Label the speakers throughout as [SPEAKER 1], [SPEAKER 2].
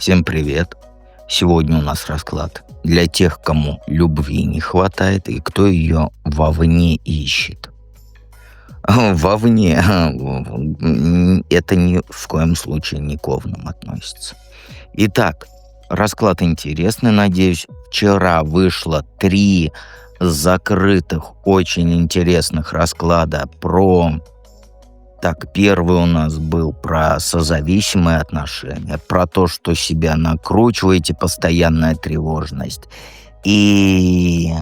[SPEAKER 1] Всем привет! Сегодня у нас расклад для тех, кому любви не хватает и кто ее вовне ищет. Вовне это ни в коем случае не к овнам относится. Итак, расклад интересный, надеюсь. Вчера вышло 3 закрытых, очень интересных расклада про... Так, первый у нас был про созависимые отношения, про то, что себя накручиваете, постоянная тревожность. И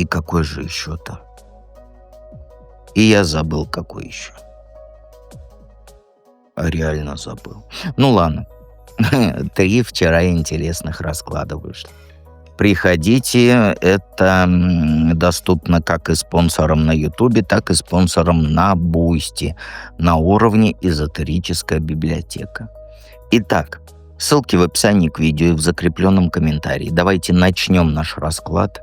[SPEAKER 1] какой же еще-то? И я забыл, какой еще. Реально забыл. Ну ладно. 3 вчера интересных расклада вышло. Приходите, это доступно как и спонсорам на Ютубе, так и спонсорам на Бусти на уровне «Эзотерическая библиотека». Итак, ссылки в описании к видео и в закрепленном комментарии. Давайте начнем наш расклад.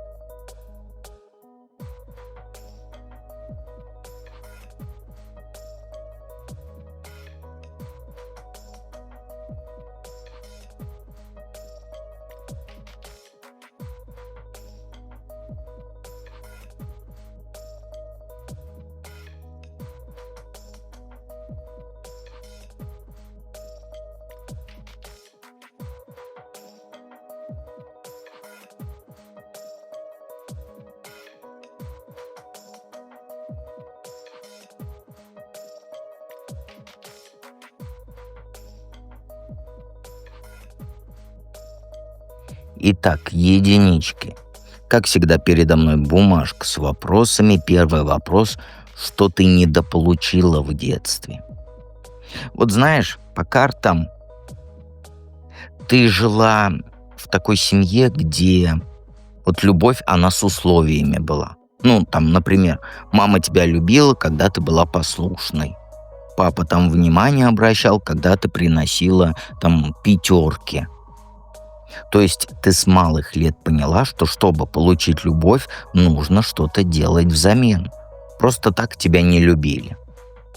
[SPEAKER 1] Итак, единички. Как всегда, передо мной бумажка с вопросами. Первый вопрос: что ты недополучила в детстве? Вот знаешь, по картам ты жила в такой семье, где вот любовь, она с условиями была. Ну, там, например, мама тебя любила, когда ты была послушной. Папа там внимание обращал, когда ты приносила там 5. То есть ты с малых лет поняла, что чтобы получить любовь, нужно что-то делать взамен. Просто так тебя не любили.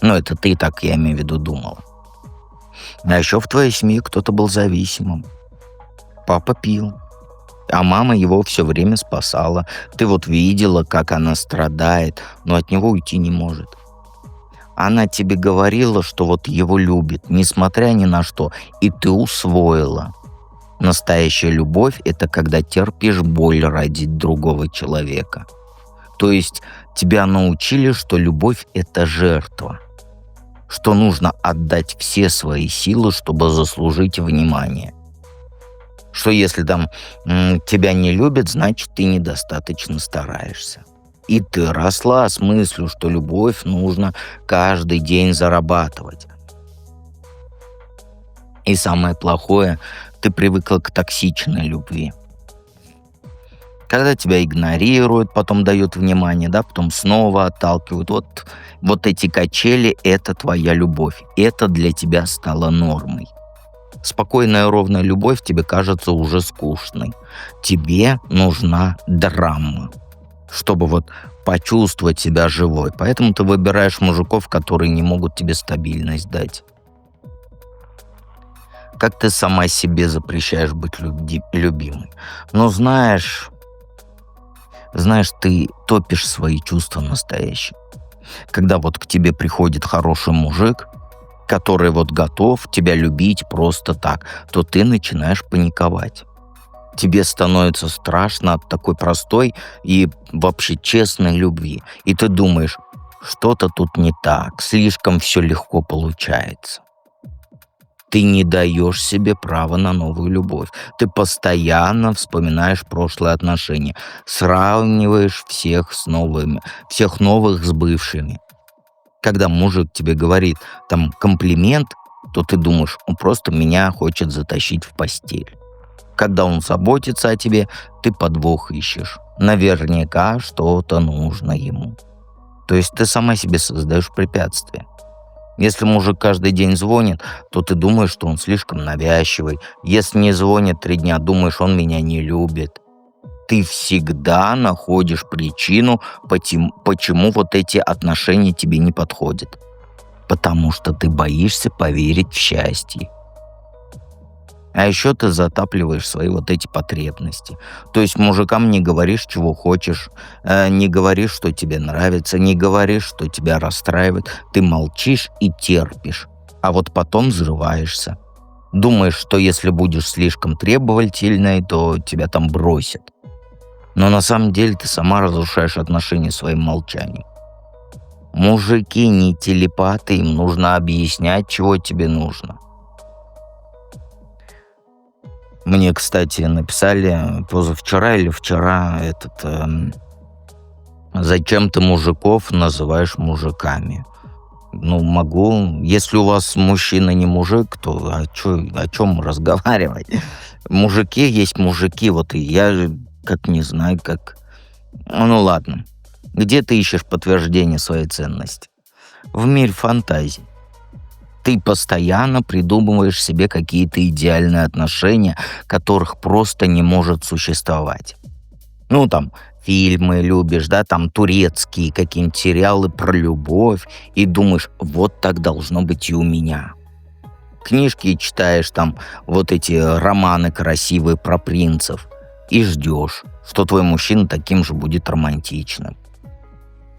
[SPEAKER 1] Ну, это ты так, я имею в виду, думала. А еще в твоей семье кто-то был зависимым. Папа пил, а мама его все время спасала. Ты вот видела, как она страдает, но от него уйти не может. Она тебе говорила, что вот его любит, несмотря ни на что, и ты усвоила. Настоящая любовь — это когда терпишь боль ради другого человека. То есть тебя научили, что любовь — это жертва. Что нужно отдать все свои силы, чтобы заслужить внимание. Что если там тебя не любят, значит, ты недостаточно стараешься. И ты росла с мыслью, что любовь нужно каждый день зарабатывать. И самое плохое, ты привыкла к токсичной любви. Когда тебя игнорируют, потом дают внимание, да, потом снова отталкивают. Вот эти качели — это твоя любовь. Это для тебя стало нормой. Спокойная, ровная любовь тебе кажется уже скучной. Тебе нужна драма, чтобы вот почувствовать себя живой. Поэтому ты выбираешь мужиков, которые не могут тебе стабильность дать. Как ты сама себе запрещаешь быть любимой? Но знаешь, ты топишь свои чувства настоящие. Когда вот к тебе приходит хороший мужик, который вот готов тебя любить просто так, то ты начинаешь паниковать. Тебе становится страшно от такой простой и вообще честной любви. И ты думаешь, что-то тут не так, слишком все легко получается. Ты не даешь себе права на новую любовь. Ты постоянно вспоминаешь прошлые отношения, сравниваешь всех новых с бывшими. Когда мужик тебе говорит там комплимент, то ты думаешь, он просто меня хочет затащить в постель. Когда он заботится о тебе, ты подвох ищешь. Наверняка что-то нужно ему. То есть ты сама себе создаешь препятствия. Если мужик каждый день звонит, то ты думаешь, что он слишком навязчивый. Если не звонит 3 дня, думаешь, он меня не любит. Ты всегда находишь причину, почему вот эти отношения тебе не подходят. Потому что ты боишься поверить в счастье. А еще ты затапливаешь свои вот эти потребности. То есть мужикам не говоришь, чего хочешь, не говоришь, что тебе нравится, не говоришь, что тебя расстраивает. Ты молчишь и терпишь, а вот потом взрываешься. Думаешь, что если будешь слишком требовательной, то тебя там бросят. Но на самом деле ты сама разрушаешь отношения своим молчанием. Мужики не телепаты, им нужно объяснять, чего тебе нужно. Мне, кстати, написали позавчера или вчера зачем ты мужиков называешь мужиками? Ну, могу. Если у вас мужчина не мужик, то о чем разговаривать? Мужики есть мужики, вот и я как не знаю, как... Ну ладно. Где ты ищешь подтверждение своей ценности? В мире фантазий. Ты постоянно придумываешь себе какие-то идеальные отношения, которых просто не может существовать. Ну, там, фильмы любишь, да, там, турецкие какие-нибудь сериалы про любовь, и думаешь, вот так должно быть и у меня. Книжки читаешь, там, вот эти романы красивые про принцев, и ждешь, что твой мужчина таким же будет романтичным.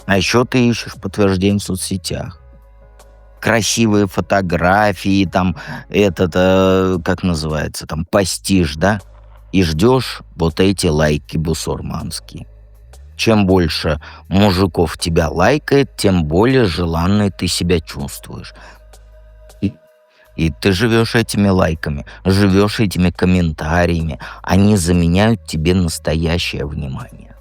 [SPEAKER 1] А еще ты ищешь подтверждение в соцсетях. Красивые фотографии, там, как называется, там, постишь, да? И ждешь вот эти лайки бусурманские. Чем больше мужиков тебя лайкает, тем более желанной ты себя чувствуешь. И ты живешь этими лайками, живешь этими комментариями. Они заменяют тебе настоящее внимание.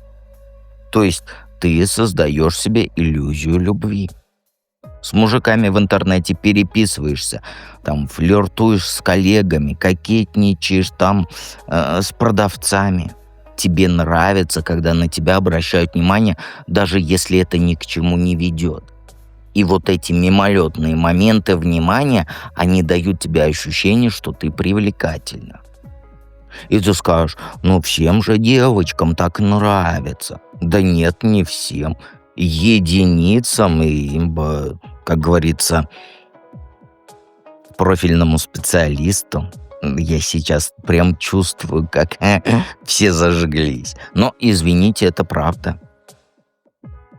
[SPEAKER 1] То есть ты создаешь себе иллюзию любви. С мужиками в интернете переписываешься, там флиртуешь с коллегами, кокетничаешь там с продавцами. Тебе нравится, когда на тебя обращают внимание, даже если это ни к чему не ведет. И вот эти мимолетные моменты внимания, они дают тебе ощущение, что ты привлекательна. И ты скажешь, ну всем же девочкам так нравится. Да нет, не всем. Единицам и им бы, как говорится, профильному специалисту. Я сейчас прям чувствую, как все зажглись. Но, извините, это правда.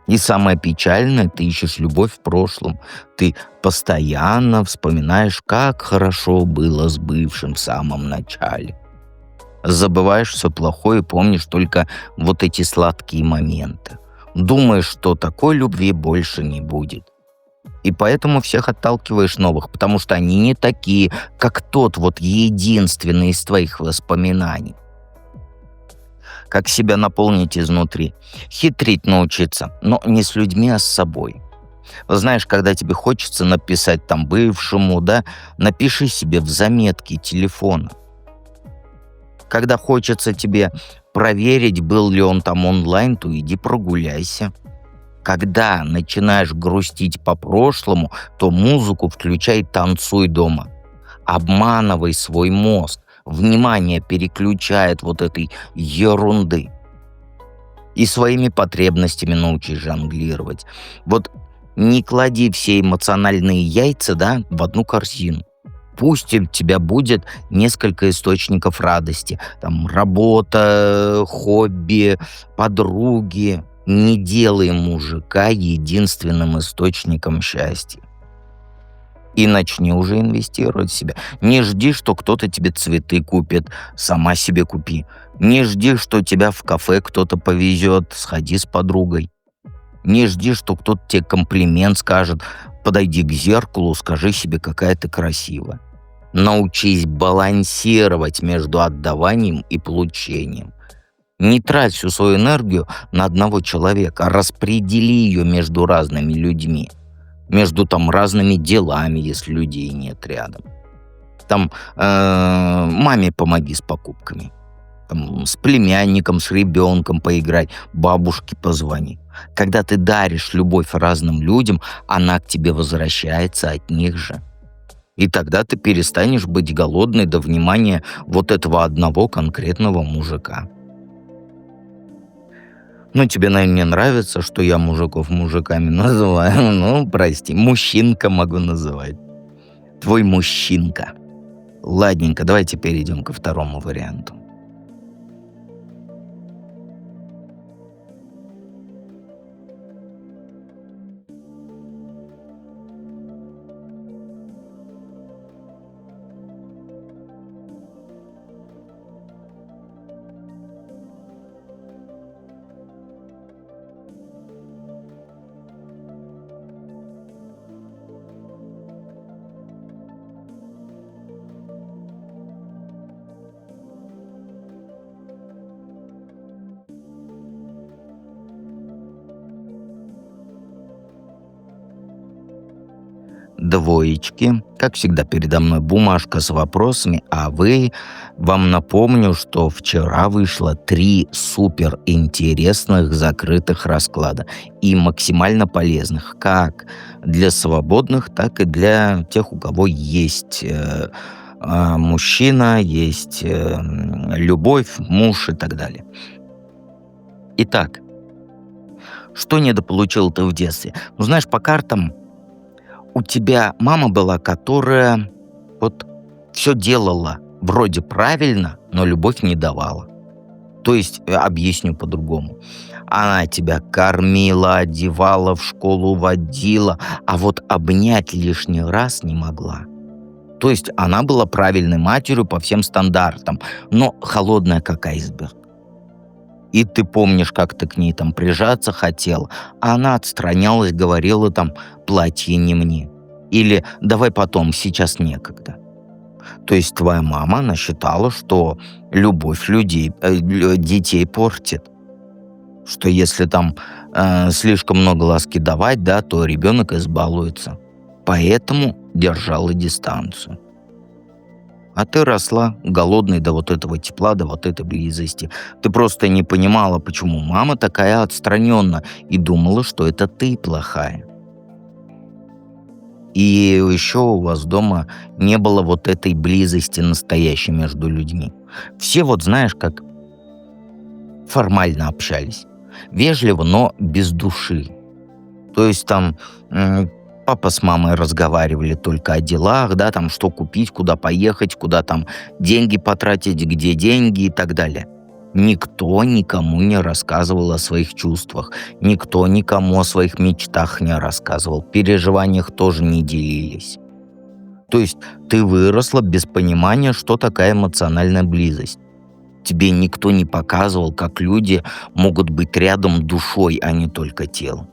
[SPEAKER 1] И самое печальное, ты ищешь любовь в прошлом. Ты постоянно вспоминаешь, как хорошо было с бывшим в самом начале. Забываешь все плохое и помнишь только вот эти сладкие моменты. Думаешь, что такой любви больше не будет. И поэтому всех отталкиваешь новых, потому что они не такие, как тот вот единственный из твоих воспоминаний. Как себя наполнить изнутри? Хитрить научиться, но не с людьми, а с собой. Знаешь, когда тебе хочется написать там бывшему, да, напиши себе в заметке телефона. Когда хочется тебе проверить, был ли он там онлайн, то иди прогуляйся. Когда начинаешь грустить по прошлому, то музыку включай, танцуй дома. Обманывай свой мозг. Внимание переключает вот этой ерунды. И своими потребностями научись жонглировать. Вот не клади все эмоциональные яйца, да, в одну корзину. Пусть у тебя будет несколько источников радости. Там работа, хобби, подруги. Не делай мужика единственным источником счастья. И начни уже инвестировать в себя. Не жди, что кто-то тебе цветы купит, сама себе купи. Не жди, что тебя в кафе кто-то повезет, сходи с подругой. Не жди, что кто-то тебе комплимент скажет, подойди к зеркалу, скажи себе, какая ты красивая. Научись балансировать между отдаванием и получением. Не трать всю свою энергию на одного человека, а распредели ее между разными людьми. Между там разными делами, если людей нет рядом. Там маме помоги с покупками. Там, с племянником, с ребенком поиграй, бабушке позвони. Когда ты даришь любовь разным людям, она к тебе возвращается от них же. И тогда ты перестанешь быть голодной до внимания вот этого одного конкретного мужика. Ну, тебе, наверное, не нравится, что я мужиков мужиками называю. Ну, прости, мужчинка могу называть. Твой мужчинка. Ладненько, давайте перейдем ко второму варианту. Двоечки. Как всегда, передо мной бумажка с вопросами, а вам напомню, что вчера вышло 3 супер интересных закрытых расклада и максимально полезных, как для свободных, так и для тех, у кого есть мужчина, есть любовь, муж и так далее. Итак, что недополучил ты в детстве? Ну, знаешь, по картам у тебя мама была, которая вот все делала вроде правильно, но любовь не давала. То есть, объясню по-другому. Она тебя кормила, одевала, в школу водила, а вот обнять лишний раз не могла. То есть она была правильной матерью по всем стандартам, но холодная как айсберг. И ты помнишь, как ты к ней там прижаться хотел, а она отстранялась, говорила там: «Платье не мне». Или «Давай потом, сейчас некогда». То есть твоя мама, она считала, что любовь детей портит. Что если там слишком много ласки давать, да, то ребенок избалуется. Поэтому держала дистанцию. А ты росла голодной до вот этого тепла, до вот этой близости. Ты просто не понимала, почему мама такая отстраненная, и думала, что это ты плохая. И еще у вас дома не было вот этой близости настоящей между людьми. Все вот знаешь, как формально общались. Вежливо, но без души. То есть там папа с мамой разговаривали только о делах, да, там что купить, куда поехать, куда там деньги потратить, где деньги и так далее. Никто никому не рассказывал о своих чувствах, никто никому о своих мечтах не рассказывал, переживаниях тоже не делились. То есть ты выросла без понимания, что такая эмоциональная близость. Тебе никто не показывал, как люди могут быть рядом душой, а не только телом.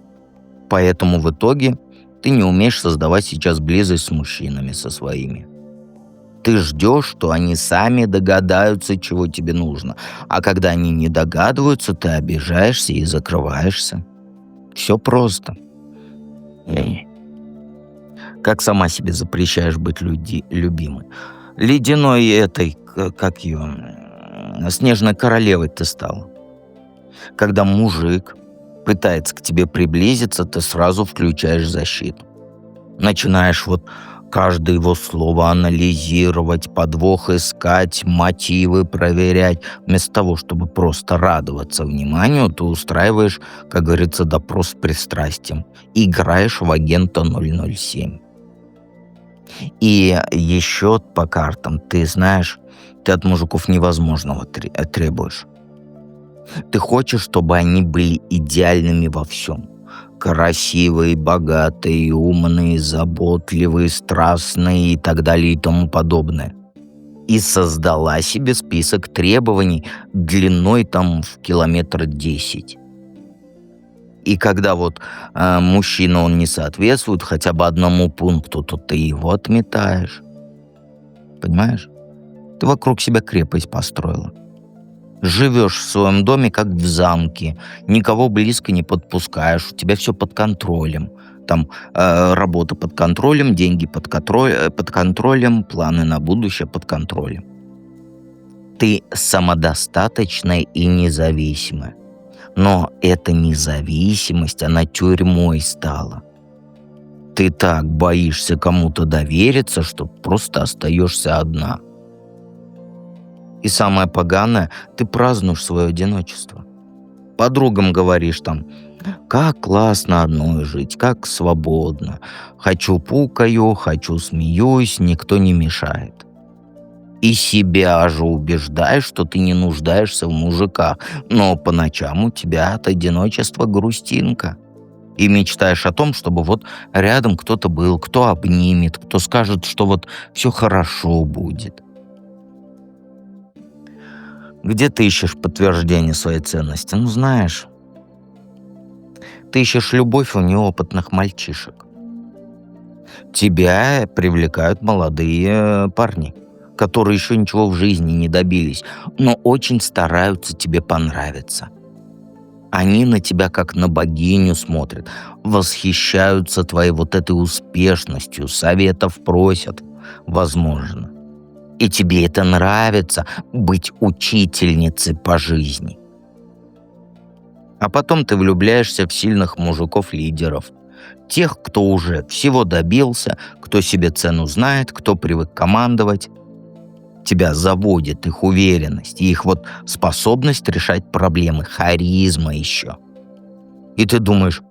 [SPEAKER 1] Поэтому в итоге ты не умеешь создавать сейчас близость с мужчинами, со своими. Ты ждешь, что они сами догадаются, чего тебе нужно. А когда они не догадываются, ты обижаешься и закрываешься. Все просто. Как сама себе запрещаешь быть любимой. Ледяной этой, как ее, снежной королевой ты стала. Когда мужик пытается к тебе приблизиться, ты сразу включаешь защиту. Начинаешь вот каждое его слово анализировать, подвох искать, мотивы проверять. Вместо того, чтобы просто радоваться вниманию, ты устраиваешь, как говорится, допрос с пристрастием. Играешь в агента 007. И еще по картам, ты знаешь, ты от мужиков невозможного требуешь. Ты хочешь, чтобы они были идеальными во всем. Красивые, богатые, умные, заботливые, страстные и так далее и тому подобное. И создала себе список требований длиной там в километр 10. И когда вот мужчина, он не соответствует хотя бы одному пункту, то ты его отметаешь. Понимаешь? Ты вокруг себя крепость построила. Живешь в своем доме, как в замке, никого близко не подпускаешь, у тебя все под контролем. Там работа под контролем, деньги под контролем, планы на будущее под контролем. Ты самодостаточная и независимая. Но эта независимость, она тюрьмой стала. Ты так боишься кому-то довериться, что просто остаешься одна. И самое поганое, ты празднуешь свое одиночество. Подругам говоришь там: как классно одной жить, как свободно. Хочу пукаю, хочу смеюсь, никто не мешает. И себя же убеждаешь, что ты не нуждаешься в мужиках, но по ночам у тебя от одиночества грустинка. И мечтаешь о том, чтобы вот рядом кто-то был, кто обнимет, кто скажет, что вот все хорошо будет. Где ты ищешь подтверждение своей ценности? Ну, знаешь, ты ищешь любовь у неопытных мальчишек. Тебя привлекают молодые парни, которые еще ничего в жизни не добились, но очень стараются тебе понравиться. Они на тебя как на богиню смотрят, восхищаются твоей вот этой успешностью, советов просят, возможно. И тебе это нравится, быть учительницей по жизни. А потом ты влюбляешься в сильных мужиков-лидеров. Тех, кто уже всего добился, кто себе цену знает, кто привык командовать. Тебя заводит их уверенность и их вот способность решать проблемы, харизма еще. И ты думаешь,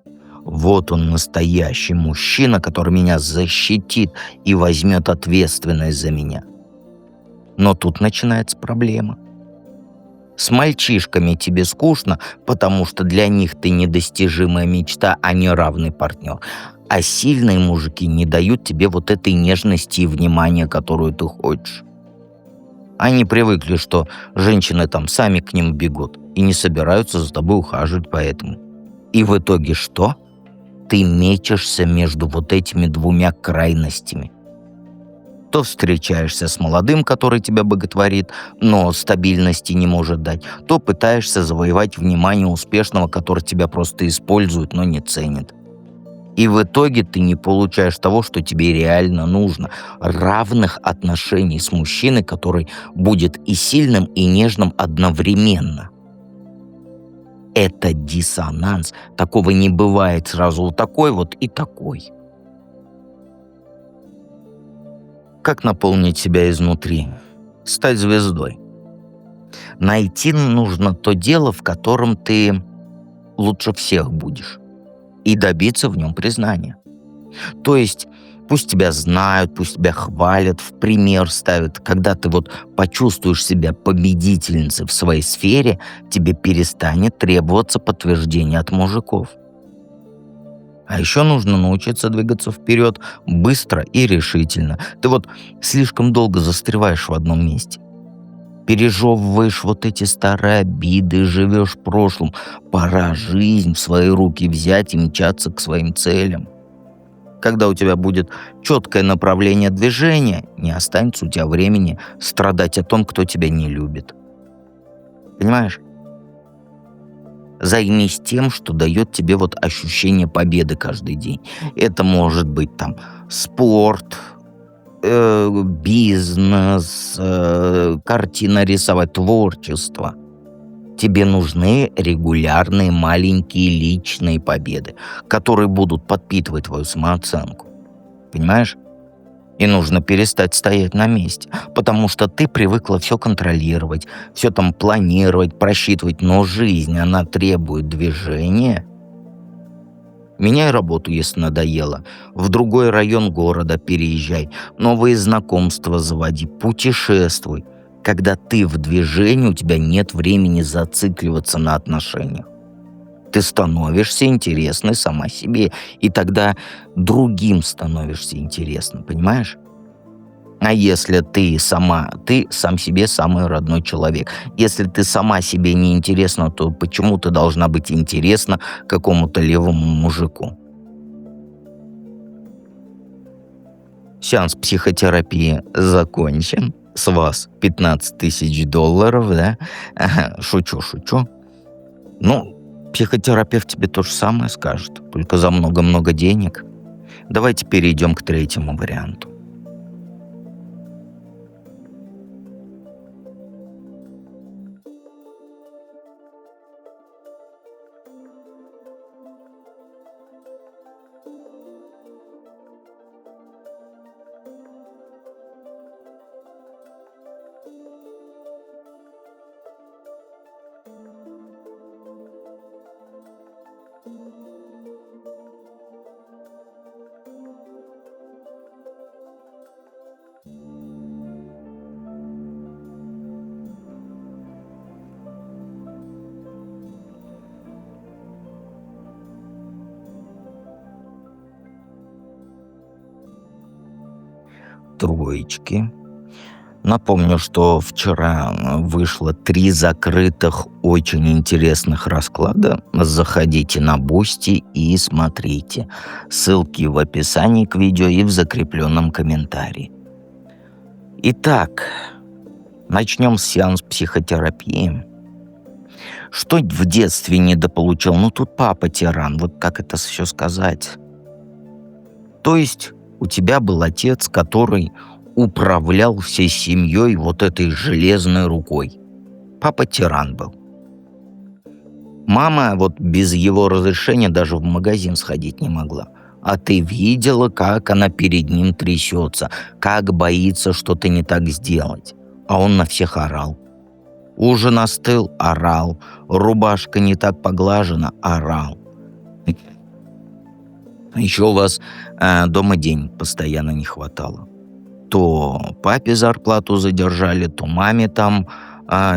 [SPEAKER 1] вот он настоящий мужчина, который меня защитит и возьмет ответственность за меня. Но тут начинается проблема. С мальчишками тебе скучно, потому что для них ты недостижимая мечта, а не равный партнер. А сильные мужики не дают тебе вот этой нежности и внимания, которую ты хочешь. Они привыкли, что женщины там сами к ним бегут и не собираются за тобой ухаживать поэтому. И в итоге что? Ты мечешься между вот этими двумя крайностями. То встречаешься с молодым, который тебя боготворит, но стабильности не может дать, то пытаешься завоевать внимание успешного, который тебя просто использует, но не ценит. И в итоге ты не получаешь того, что тебе реально нужно. Равных отношений с мужчиной, который будет и сильным, и нежным одновременно. Это диссонанс. Такого не бывает сразу вот такой вот и такой. Как наполнить себя изнутри? Стать звездой. Найти нужно то дело, в котором ты лучше всех будешь. И добиться в нем признания. То есть пусть тебя знают, пусть тебя хвалят, в пример ставят. Когда ты вот почувствуешь себя победительницей в своей сфере, тебе перестанет требоваться подтверждение от мужиков. А еще нужно научиться двигаться вперед быстро и решительно. Ты вот слишком долго застреваешь в одном месте. Пережевываешь вот эти старые обиды, живешь в прошлом. Пора жизнь в свои руки взять и мчаться к своим целям. Когда у тебя будет четкое направление движения, не останется у тебя времени страдать о том, кто тебя не любит. Понимаешь? Займись тем, что дает тебе вот ощущение победы каждый день. Это может быть там спорт, бизнес, картина рисовать, творчество. Тебе нужны регулярные маленькие личные победы, которые будут подпитывать твою самооценку. Понимаешь? И нужно перестать стоять на месте, потому что ты привыкла все контролировать, все там планировать, просчитывать, но жизнь, она требует движения. Меняй работу, если надоело, в другой район города переезжай, новые знакомства заводи, путешествуй. Когда ты в движении, у тебя нет времени зацикливаться на отношениях. Ты становишься интересной сама себе, и тогда другим становишься интересным, понимаешь? А если ты сам себе самый родной человек. Если ты сама себе не интересна, то почему ты должна быть интересна какому-то левому мужику? Сеанс психотерапии закончен. С вас 15 тысяч долларов, да? Ага, шучу, шучу. Ну, психотерапевт тебе то же самое скажет, только за много-много денег. Давайте перейдем к третьему варианту. троечки. Напомню, что вчера вышло 3 закрытых очень интересных расклада. Заходите на Бусти и смотрите. Ссылки в описании к видео и в закрепленном комментарии. Итак, начнем с сеанс психотерапии. Что в детстве недополучил? Ну, тут папа тиран, вот как это все сказать? То есть у тебя был отец, который управлял всей семьей вот этой железной рукой. Папа тиран был. Мама вот без его разрешения даже в магазин сходить не могла. А ты видела, как она перед ним трясется, как боится что-то не так сделать. А он на всех орал. Ужин остыл — орал. Рубашка не так поглажена — орал. Еще у вас дома денег постоянно не хватало. То папе зарплату задержали, то маме там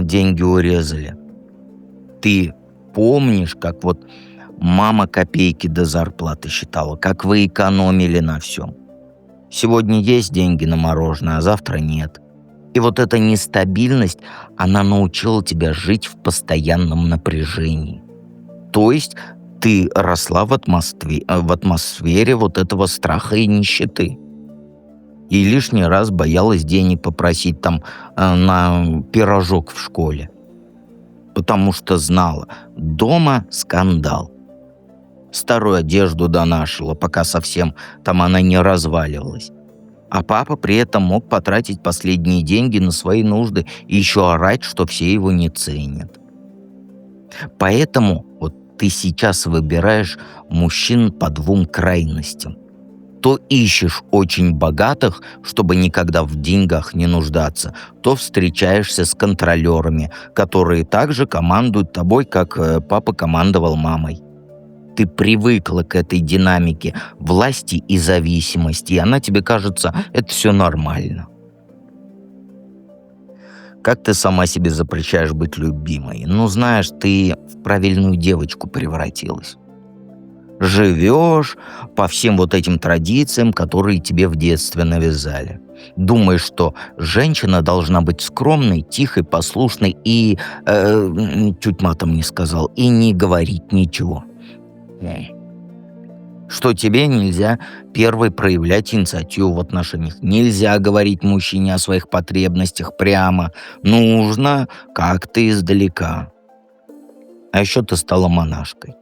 [SPEAKER 1] деньги урезали. Ты помнишь, как вот мама копейки до зарплаты считала, как вы экономили на всем? Сегодня есть деньги на мороженое, а завтра нет. И вот эта нестабильность, она научила тебя жить в постоянном напряжении. То есть ты росла в атмосфере вот этого страха и нищеты. И лишний раз боялась денег попросить там на пирожок в школе. Потому что знала, дома скандал. Старую одежду донашила, пока совсем там она не разваливалась. А папа при этом мог потратить последние деньги на свои нужды и еще орать, что все его не ценят. Поэтому вот ты сейчас выбираешь мужчин по 2 крайностям. То ищешь очень богатых, чтобы никогда в деньгах не нуждаться, то встречаешься с контролерами, которые также командуют тобой, как папа командовал мамой. Ты привыкла к этой динамике власти и зависимости, и она тебе кажется, это все нормально. Как ты сама себе запрещаешь быть любимой? Ну, знаешь, ты в правильную девочку превратилась. Живешь по всем вот этим традициям, которые тебе в детстве навязали. Думаешь, что женщина должна быть скромной, тихой, послушной и, чуть матом не сказал, и не говорить ничего. Что тебе нельзя первой проявлять инициативу в отношениях. Нельзя говорить мужчине о своих потребностях прямо. Нужно как-то издалека. А еще ты стала монашкой.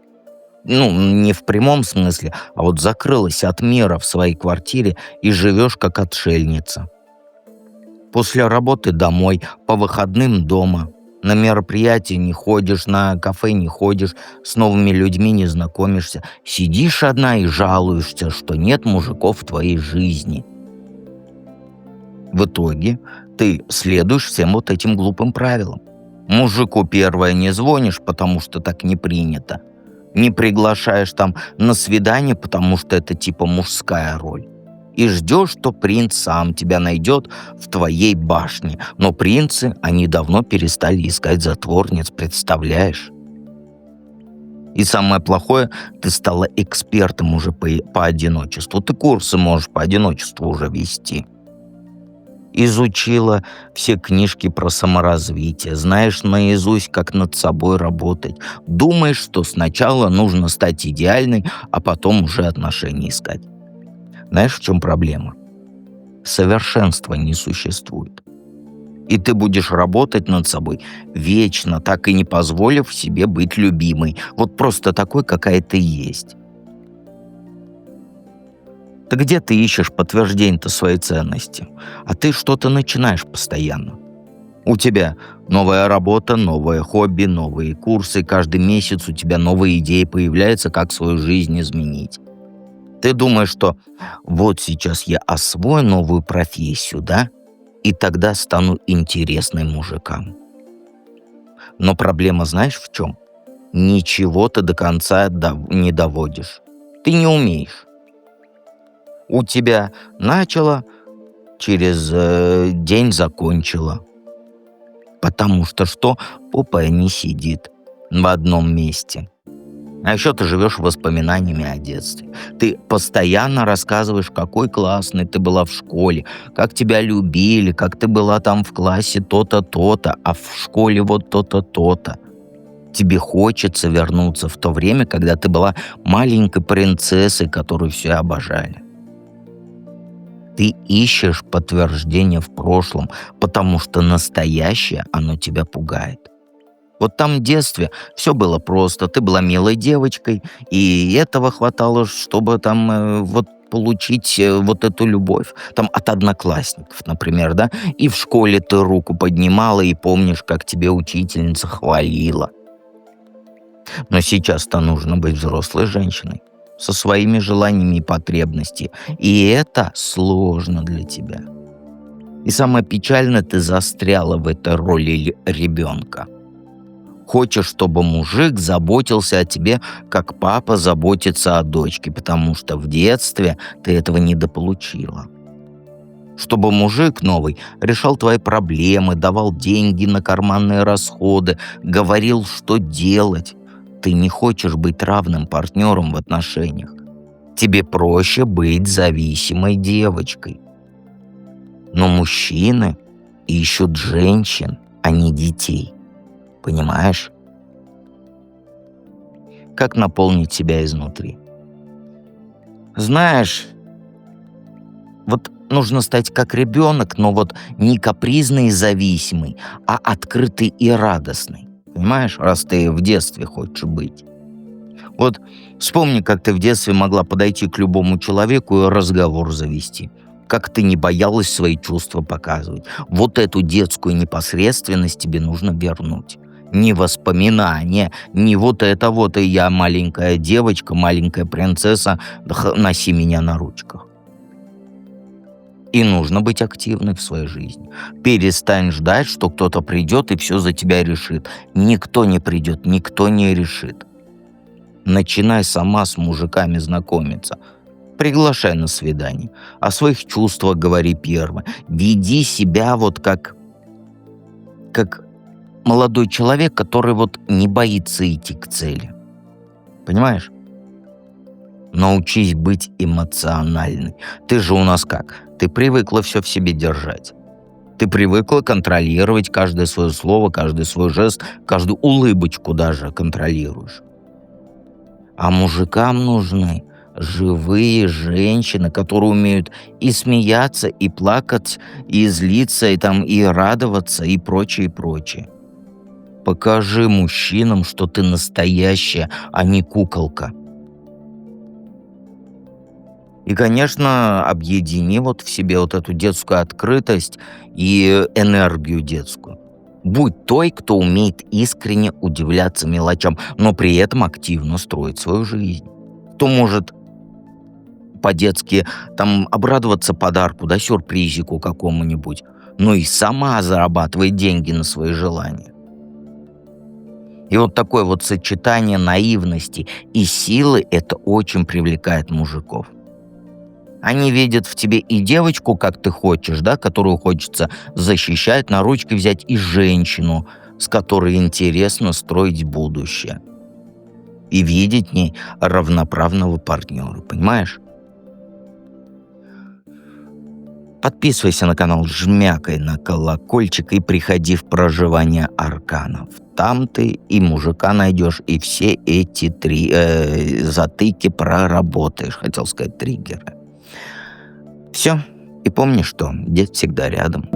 [SPEAKER 1] Ну, не в прямом смысле, а вот закрылась от мира в своей квартире и живешь как отшельница. После работы домой, по выходным дома. На мероприятия не ходишь, на кафе не ходишь, с новыми людьми не знакомишься. Сидишь одна и жалуешься, что нет мужиков в твоей жизни. В итоге ты следуешь всем вот этим глупым правилам. Мужику первое не звонишь, потому что так не принято. Не приглашаешь там на свидание, потому что это типа мужская роль. И ждешь, что принц сам тебя найдет в твоей башне. Но принцы, они давно перестали искать затворниц, представляешь? И самое плохое, ты стала экспертом уже по одиночеству. Ты курсы можешь по одиночеству уже вести. Изучила все книжки про саморазвитие, знаешь наизусть, как над собой работать. Думаешь, что сначала нужно стать идеальной, а потом уже отношения искать. Знаешь, в чем проблема? Совершенства не существует. И ты будешь работать над собой вечно, так и не позволив себе быть любимой. Вот просто такой, какая ты есть. Ты где ты ищешь подтверждение-то своей ценности? А ты что-то начинаешь постоянно. У тебя новая работа, новое хобби, новые курсы. Каждый месяц у тебя новые идеи появляются, как свою жизнь изменить. Ты думаешь, что вот сейчас я освою новую профессию, да? И тогда стану интересной мужикам. Но проблема знаешь в чем? Ничего ты до конца не доводишь. Ты не умеешь. У тебя начало, через день закончила. Потому что что? Попа не сидит в одном месте. А еще ты живешь воспоминаниями о детстве. Ты постоянно рассказываешь, какой классный ты была в школе, как тебя любили, как ты была там в классе то-то, то-то, а в школе вот то-то, то-то. Тебе хочется вернуться в то время, когда ты была маленькой принцессой, которую все обожали. Ты ищешь подтверждение в прошлом, потому что настоящее, оно тебя пугает. Вот там в детстве все было просто. Ты была милой девочкой, и этого хватало, чтобы там вот получить вот эту любовь. Там от одноклассников, например, да? И в школе ты руку поднимала, и помнишь, как тебе учительница хвалила. Но сейчас-то нужно быть взрослой женщиной со своими желаниями и потребностями. И это сложно для тебя. И самое печальное, ты застряла в этой роли ребенка. Хочешь, чтобы мужик заботился о тебе, как папа заботится о дочке, потому что в детстве ты этого недополучила. Чтобы мужик новый решал твои проблемы, давал деньги на карманные расходы, говорил, что делать. Ты не хочешь быть равным партнером в отношениях. Тебе проще быть зависимой девочкой. Но мужчины ищут женщин, а не детей. Понимаешь? Как наполнить себя изнутри? Знаешь, вот нужно стать как ребенок, но вот не капризный и зависимый, а открытый и радостный. Понимаешь, раз ты в детстве хочешь быть. Вот вспомни, как ты в детстве могла подойти к любому человеку и разговор завести. Как ты не боялась свои чувства показывать. Вот эту детскую непосредственность тебе нужно вернуть. Не воспоминания, не вот это вот и я маленькая девочка, маленькая принцесса, носи меня на ручках. И нужно быть активной в своей жизни. Перестань ждать, что кто-то придет и все за тебя решит. Никто не придет, никто не решит. Начинай сама с мужиками знакомиться. Приглашай на свидание. О своих чувствах говори первым. Веди себя вот как молодой человек, который вот не боится идти к цели. Понимаешь? Научись быть эмоциональной. Ты же у нас как? Ты привыкла все в себе держать. Ты привыкла контролировать каждое свое слово, каждый свой жест, каждую улыбочку даже контролируешь. А мужикам нужны живые женщины, которые умеют и смеяться, и плакать, и злиться, и там, и радоваться, и прочее, и прочее. Покажи мужчинам, что ты настоящая, а не куколка. И, конечно, объедини вот в себе вот эту детскую открытость и энергию детскую. Будь той, кто умеет искренне удивляться мелочам, но при этом активно строить свою жизнь. Кто может по-детски там обрадоваться подарку, да, сюрпризику какому-нибудь, но и сама зарабатывает деньги на свои желания. И вот такое вот сочетание наивности и силы, это очень привлекает мужиков. Они видят в тебе и девочку, как ты хочешь, да, которую хочется защищать, на ручки взять, и женщину, с которой интересно строить будущее. И видеть в ней равноправного партнера, понимаешь? Подписывайся на канал, жмякай на колокольчик и приходи в проживание арканов. Там ты и мужика найдешь, и все эти три затыки проработаешь, хотел сказать, триггеры. Все. И помни, что дед всегда рядом.